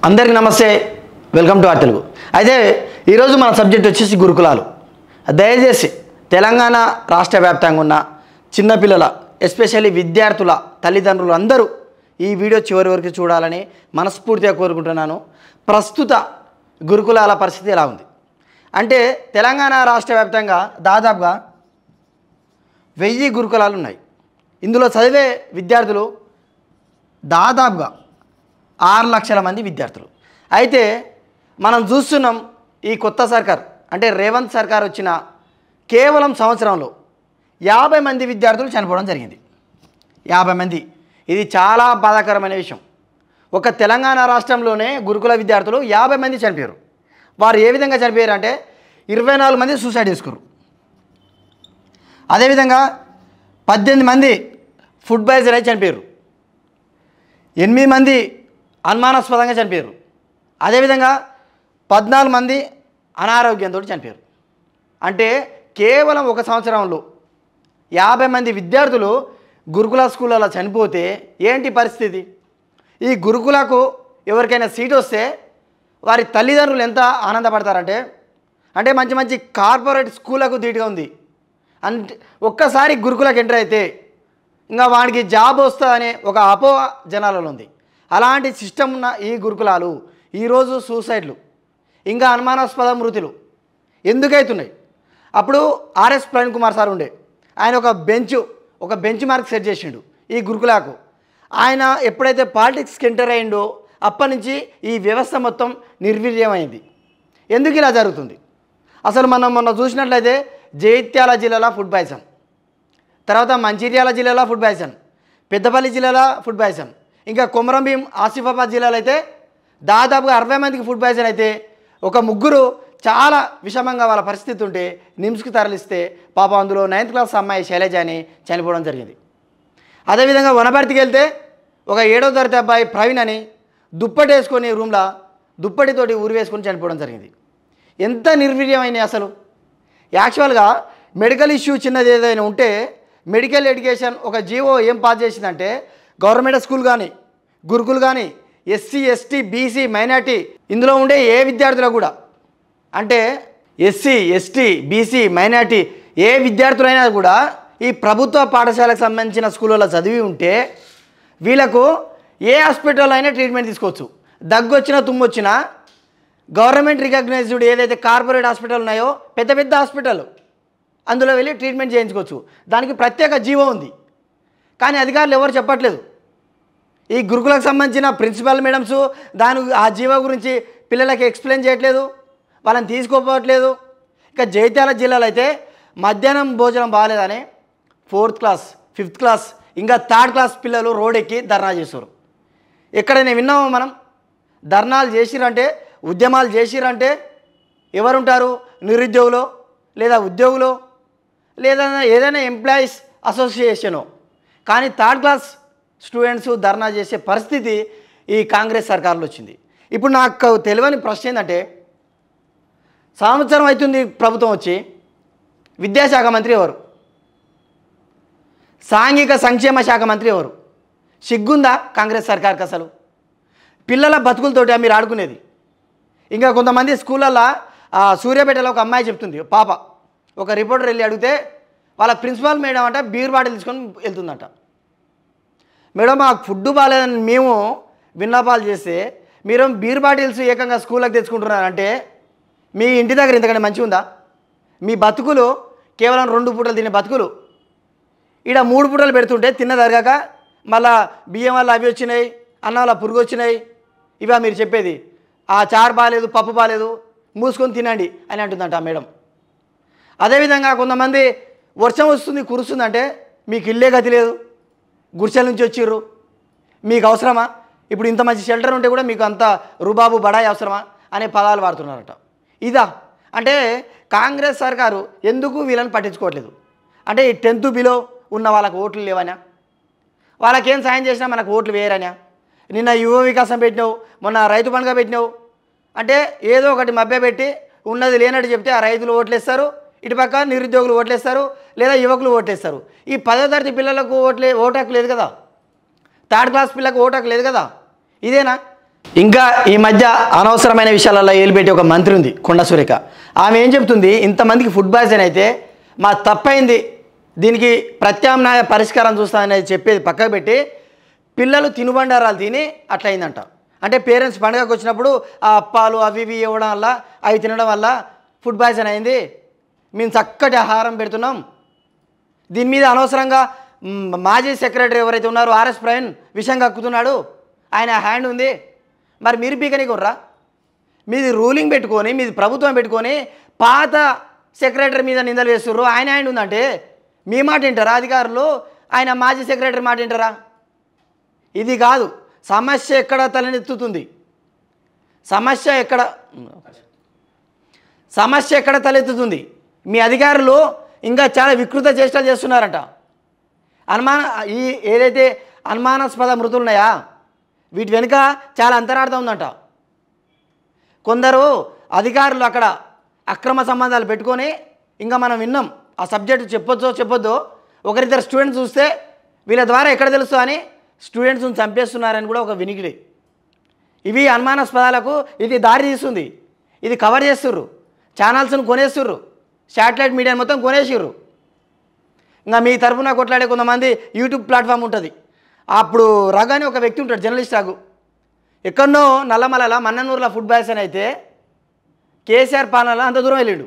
అందరికీ నమస్తే, welcome to are Telugu. అయితే ఈరోజు మన సబ్జెక్ట్ వచ్చేసి గురుకులాలు. దయచేసి తెలంగాణ రాష్ట్ర వ్యాప్తంగా ఉన్న చిన్నపిల్లల ఎస్పెషల్లీ విద్యార్థుల తల్లిదండ్రులు అందరూ ఈ వీడియో చివరి వరకు చూడాలని మనస్ఫూర్తిగా కోరుకుంటున్నాను. ప్రస్తుత గురుకులాల పరిస్థితి ఎలా ఉంది అంటే తెలంగాణ రాష్ట్ర వ్యాప్తంగా దాదాపుగా 1000 గురుకులాలు ఉన్నాయి. ఇందులో చదివే విద్యార్థులు దాదాపుగా 6 లక్షల మంది విద్యార్థులు. అయితే మనం చూస్తున్నాం ఈ కొత్త సర్కార్ అంటే రేవంత్ సర్కార్ వచ్చిన కేవలం సంవత్సరంలో 50 మంది విద్యార్థులు చనిపోవడం జరిగింది. 50 మంది. ఇది చాలా బాధాకరమైన విషయం. ఒక తెలంగాణ రాష్ట్రంలోనే గురుకుల విద్యార్థులు 50 మంది చనిపోయారు. వారు ఏ విధంగా చనిపోయారు అంటే 24 మంది సూసైడ్ చేసుకున్నారు. అదేవిధంగా 18 మంది ఫుడ్ పాయిజన్ అయి చనిపోయారు. 8 మంది అనుమానాస్పదంగా చనిపోయారు. అదేవిధంగా 14 మంది అనారోగ్యంతో చనిపోయారు. అంటే కేవలం ఒక సంవత్సరంలో 50 మంది విద్యార్థులు గురుకుల స్కూళ్ళలో చనిపోతే ఏంటి పరిస్థితి? ఈ గురుకులకు ఎవరికైనా సీట్ వస్తే వారి తల్లిదండ్రులు ఎంత ఆనందపడతారంటే అంటే మంచి మంచి కార్పొరేట్ స్కూళ్ళకు ధీటుగా ఉంది. అంటే ఒక్కసారి గురుకులకు ఎంటర్ అయితే ఇంకా వాడికి జాబ్ వస్తుందనే ఒక అపోహ జనాలలో ఉంది. అలాంటి సిస్టమ్ ఉన్న ఈ గురుకులాలు ఈరోజు సూసైడ్లు ఇంకా అనుమానాస్పద మృతులు ఎందుకైతున్నాయి? అప్పుడు ఆర్ఎస్ ప్రవీణ్ కుమార్ సార్ ఉండే, ఆయన ఒక బెంచ్ మార్క్ సెట్ చేసిండు ఈ గురుకులకు. ఆయన ఎప్పుడైతే పాలిటిక్స్కి ఎంటర్ అయ్యిండో అప్పటి నుంచి ఈ వ్యవస్థ మొత్తం నిర్వీర్యమైంది. ఎందుకు ఇలా జరుగుతుంది? అసలు మనం మొన్న చూసినట్లయితే జగిత్యాల జిల్లాలో ఫుడ్ పాయిజన్, తర్వాత మంచిర్యాల జిల్లాలో ఫుడ్ పాయిజన్, పెద్దపల్లి జిల్లాలో ఫుడ్ పాయిజన్, ఇంకా కొమరంభీం ఆసిఫాబాద్ జిల్లాలో అయితే దాదాపుగా 60 మందికి ఫుడ్ పాయిజన్ అయితే ఒక 3 చాలా విషమంగా వాళ్ళ పరిస్థితి ఉంటే నిమ్స్కి తరలిస్తే పాపం అందులో 9th క్లాస్ అమ్మాయి శైలజ అని చనిపోవడం జరిగింది. అదేవిధంగా వనపర్తికి వెళ్తే ఒక 7వ తరగతి అబ్బాయి ప్రవీణ్ అని దుప్పటి వేసుకొని రూమ్లో దుప్పటితోటి ఊరి వేసుకొని చనిపోవడం జరిగింది. ఎంత నిర్వీర్యమైనవి అసలు. యాక్చువల్గా మెడికల్ ఇష్యూ చిన్నది ఏదైనా ఉంటే మెడికల్ ఎడ్యుకేషన్ ఒక జీవో ఏం పాస్ చేసిందంటే గవర్నమెంట్ స్కూల్ కానీ గురుకులు కానీ ఎస్సీ ఎస్టీ బీసీ మైనార్టీ ఇందులో ఉండే ఏ విద్యార్థులకు కూడా అంటే ఎస్సీ ఎస్టీ బీసీ మైనార్టీ ఏ విద్యార్థులైనా కూడా ఈ ప్రభుత్వ పాఠశాలకు సంబంధించిన స్కూళ్ళలో చదివి ఉంటే వీళ్ళకు ఏ హాస్పిటల్లో అయినా ట్రీట్మెంట్ తీసుకోవచ్చు. దగ్గు వచ్చినా తుమ్ము వచ్చినా గవర్నమెంట్ రికగ్నైజ్డ్ ఏదైతే కార్పొరేట్ హాస్పిటల్ ఉన్నాయో పెద్ద పెద్ద హాస్పిటల్ అందులో వెళ్ళి ట్రీట్మెంట్ చేయించుకోవచ్చు. దానికి ప్రత్యేక జీవో ఉంది. కానీ అధికారులు ఎవరు చెప్పట్లేదు. ఈ గురుకులకు సంబంధించిన ప్రిన్సిపల్ మేడమ్స్ ఆ జీవో గురించి పిల్లలకి ఎక్స్ప్లెయిన్ చేయట్లేదు, వాళ్ళని తీసుకోపోవట్లేదు. ఇక జగిత్యాల జిల్లాలో అయితే మధ్యాహ్నం భోజనం బాగాలేదని 4th క్లాస్ 5th క్లాస్ ఇంకా 3rd క్లాస్ పిల్లలు రోడ్ ఎక్కి ధర్నా చేస్తారు. ఎక్కడైనా విన్నామో మనం? ధర్నాలు చేసిరంటే ఉద్యమాలు చేసిరంటే ఎవరుంటారు? నిరుద్యోగులు లేదా ఉద్యోగులు లేదా ఏదైనా ఎంప్లాయీస్ అసోసియేషను. కానీ 3rd క్లాస్ స్టూడెంట్స్ ధర్నా చేసే పరిస్థితి ఈ కాంగ్రెస్ సర్కారులో వచ్చింది. ఇప్పుడు నాకు తెలియని ప్రశ్న ఏంటంటే సంవత్సరం అవుతుంది ప్రభుత్వం వచ్చి, విద్యాశాఖ మంత్రి ఎవరు? సాంఘిక సంక్షేమ శాఖ మంత్రి ఎవరు? సిగ్గుందా కాంగ్రెస్ సర్కార్కి అసలు? పిల్లల బతుకులతోటి మీరు ఆడుకునేది. ఇంకా కొంతమంది స్కూళ్ళల్లో సూర్యాపేటలో ఒక అమ్మాయి చెప్తుంది, పాప ఒక రిపోర్టర్ వెళ్ళి అడిగితే వాళ్ళ ప్రిన్సిపాల్ మేడం అంట బీర్ బాటిల్ తీసుకొని వెళ్తుందంట. మేడం మాకు ఫుడ్ బాగాలేదని మేము విన్నపాలు చేస్తే మీరు బీర్ బాటిల్స్ ఏకంగా స్కూళ్ళకి తెచ్చుకుంటున్నారంటే మీ ఇంటి దగ్గర ఇంతకంటే మంచిగా ఉందా? మీ బతుకులు కేవలం 2 పూటలు తినే బతుకులు ఈడ 3 పూటలు పెడుతుంటే తిన్నదరగాక మళ్ళా బియ్యం వల్ల అవి వచ్చినాయి, అన్నం వల్ల పురుగు వచ్చినాయి, ఇవా మీరు చెప్పేది? ఆ చారు బాగాలేదు, పప్పు బాగాలేదు, మూసుకొని తినండి అని అంటుందంట ఆ మేడం. అదేవిధంగా కొంతమంది వర్షం వస్తుంది కురుస్తుందంటే మీకు ఇల్లే గతి లేదు, గుడిసెల నుంచి వచ్చిర్రు, మీకు అవసరమా? ఇప్పుడు ఇంత మంచి షెల్టర్ ఉంటే కూడా మీకు అంత రుబాబు బడాయి అవసరమా అనే పదాలు వాడుతున్నారట. ఇదా అంటే కాంగ్రెస్ సర్కారు ఎందుకు వీళ్ళని పట్టించుకోవట్లేదు? అంటే ఈ 10th బిలో ఉన్న వాళ్ళకు ఓట్లు లేవనా? వాళ్ళకేం సాయం చేసినా మనకు ఓట్లు వేయరనా? నిన్న యువ వికాసం పెట్టినావు, మొన్న రైతు పండుగ పెట్టినావు అంటే ఏదో ఒకటి మభ్యపెట్టి ఉన్నది లేనట్టు చెప్తే ఆ రైతులు ఓట్లేస్తారు, ఇటుపక్క నిరుద్యోగులు ఓట్లేస్తారు లేదా యువకులు ఓట్లేస్తారు. ఈ 10వ తరగతి పిల్లలకు ఓటు హక్కు లేదు కదా, 3rd క్లాస్ పిల్లలకు ఓటు హక్కు లేదు కదా. ఇదేనా? ఇంకా ఈ మధ్య అనవసరమైన విషయాలలో ఏలిపెట్టి ఒక మంత్రి ఉంది కొండ సురేఖ. ఆమె ఏం చెప్తుంది, ఇంతమందికి ఫుడ్ పాయిజన్ అయితే మా తప్పైంది, దీనికి ప్రత్యామ్నాయ పరిష్కారం చూస్తామనేది చెప్పేది పక్కకు పెట్టి పిల్లలు తినుబండారాలు తిని అట్లయిందంట. అంటే పేరెంట్స్ పండుగకు వచ్చినప్పుడు ఆ అప్పాలు అవి ఇవి ఇవ్వడం వల్ల అవి తినడం వల్ల ఫుడ్ పాయిజన్ అయింది, మేము చక్కటి ఆహారం పెడుతున్నాం. దీని మీద అనవసరంగా మాజీ సెక్రటరీ ఎవరైతే ఉన్నారో ఆర్ఎస్ ప్రవీణ్ విషయం కక్కుతున్నాడు, ఆయన హ్యాండ్ ఉంది. మరి మీరు పీకని కొర్రా, మీది రూలింగ్ పెట్టుకొని మీది ప్రభుత్వం పెట్టుకొని పాత సెక్రటరీ మీద నిందలు వేస్తుర్రు, ఆయన హ్యాండ్ ఉందంటే మీ మాట వింటారా అధికారులు? ఆయన మాజీ సెక్రటరీ మాట వింటారా? ఇది కాదు సమస్య. ఎక్కడ తలెత్తుతుంది సమస్య, ఎక్కడ తలెత్తుతుంది? మీ అధికారులు ఇంకా చాలా వికృత చేష్టలు చేస్తున్నారట. ఏదైతే అనుమానాస్పద మృతులు ఉన్నాయా వీటి వెనుక చాలా అంతరార్థం ఉందంట. కొందరు అధికారులు అక్కడ అక్రమ సంబంధాలు పెట్టుకొని, ఇంకా మనం విన్నాం ఆ సబ్జెక్టు చెప్పొద్దో ఒకరిద్దరు స్టూడెంట్స్ చూస్తే వీళ్ళ ద్వారా ఎక్కడ తెలుసు అని స్టూడెంట్స్ని చంపేస్తున్నారని కూడా ఒక వినికిడి. ఇవి అనుమానాస్పదాలకు ఇది దారి తీస్తుంది. ఇది కవర్ చేస్తుర్రు, ఛానల్స్ను కొనేస్తుర్రు, శాటిలైట్ మీడియా మొత్తం కొనేసిర్రు. ఇంకా మీ తరఫున కొట్లాడే కొంతమంది యూట్యూబ్ ప్లాట్ఫామ్ ఉంటుంది. అప్పుడు రఘు అని ఒక వ్యక్తి ఉంటాడు, జర్నలిస్ట్ రఘు. ఎక్కడనో నల్లమలలో మన్ననూరులో ఫుడ్ పాయిజన్ అయితే కేసీఆర్ పాలనలో అంత దూరం వెళ్ళాడు.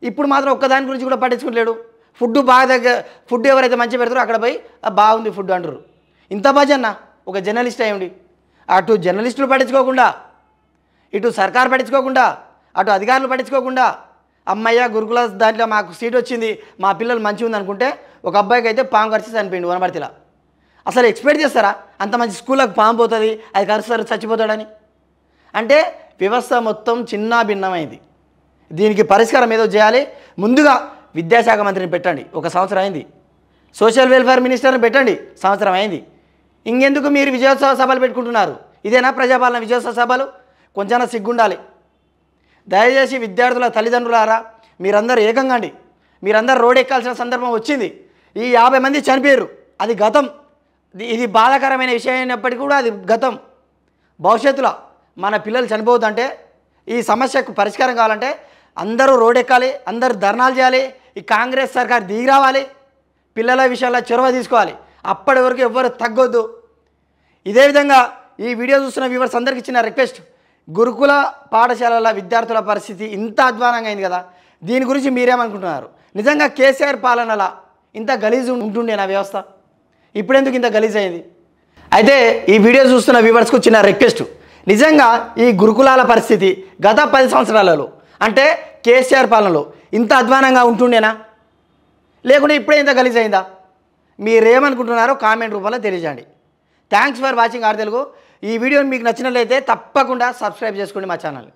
ఇప్పుడు మాత్రం ఒక్కదాని గురించి కూడా పట్టించుకోలేడు. ఫుడ్ ఎవరైతే మంచిగా పెడతారో అక్కడ పోయి బాగుంది ఫుడ్ అంటారు. ఇంత భజన్న ఒక జర్నలిస్ట్ అయ్యండి. అటు జర్నలిస్టులు పట్టించుకోకుండా, ఇటు సర్కారు పట్టించుకోకుండా, అటు అధికారులు పట్టించుకోకుండా, అమ్మయ్య గురుకుల దాంట్లో మాకు సీట్ వచ్చింది, మా పిల్లలు మంచిగా ఉంది అనుకుంటే ఒక అబ్బాయికి అయితే పాము కరిచి చనిపోయింది వనపర్తిలో. అసలు ఎక్స్పెక్ట్ చేస్తారా అంత మంచి స్కూళ్ళకు పాము పోతుంది, అది కరుస్తారు చచ్చిపోతాడని? అంటే వ్యవస్థ మొత్తం చిన్న భిన్నమైంది. దీనికి పరిష్కారం ఏదో చేయాలి. ముందుగా విద్యాశాఖ మంత్రిని పెట్టండి, ఒక సంవత్సరం అయింది. సోషల్ వెల్ఫేర్ మినిస్టర్ని పెట్టండి, సంవత్సరం అయింది. ఇంకెందుకు మీరు విజయోత్సవ సభలు పెట్టుకుంటున్నారు? ఇదేనా ప్రజాపాలన విజయోత్సవ సభలు? కొంచెం సిగ్గుండాలి. దయచేసి విద్యార్థుల తల్లిదండ్రులారా మీరందరూ ఏకంగాండి. మీరందరూ రోడ్ ఎక్కాల్సిన సందర్భం వచ్చింది. ఈ 50 మంది చనిపోయారు, అది గతం. ఇది బాధాకరమైన విషయం అయినప్పటికీ కూడా అది గతం. భవిష్యత్తులో మన పిల్లలు చనిపోవద్దంటే, ఈ సమస్యకు పరిష్కారం కావాలంటే అందరూ రోడ్ ఎక్కాలి, అందరూ ధర్నాలు చేయాలి. ఈ కాంగ్రెస్ సర్కార్ దిగి రావాలి, పిల్లల విషయాల్లో చొరవ తీసుకోవాలి. అప్పటి వరకు ఎవ్వరు తగ్గొద్దు. ఇదే విధంగా ఈ వీడియో చూస్తున్న వ్యూవర్స్ అందరికీ ఇచ్చిన రిక్వెస్ట్, గురుకుల పాఠశాలల విద్యార్థుల పరిస్థితి ఇంత అధ్వానంగా అయింది కదా, దీని గురించి మీరేమనుకుంటున్నారు? నిజంగా కేసీఆర్ పాలనలా ఇంత గలీజు ఉంటుండే నా వ్యవస్థ? ఇప్పుడెందుకు ఇంత గలీజ్ అయింది? అయితే ఈ వీడియో చూస్తున్న వ్యూవర్స్కు చిన్న రిక్వెస్ట్, నిజంగా ఈ గురుకులాల పరిస్థితి గత 10 సంవత్సరాలలో అంటే కేసీఆర్ పాలనలో ఇంత అధ్వానంగా ఉంటుండేనా, లేకుంటే ఇప్పుడే ఇంత గలీజ్ అయిందా? మీరేమనుకుంటున్నారో కామెంట్ రూపంలో తెలియజేయండి. Thanks for watching our Telugu. ఈ వీడియో మీకు నచ్చినట్లయితే తప్పకుండా సబ్స్క్రైబ్ చేసుకోండి మా ఛానల్ని.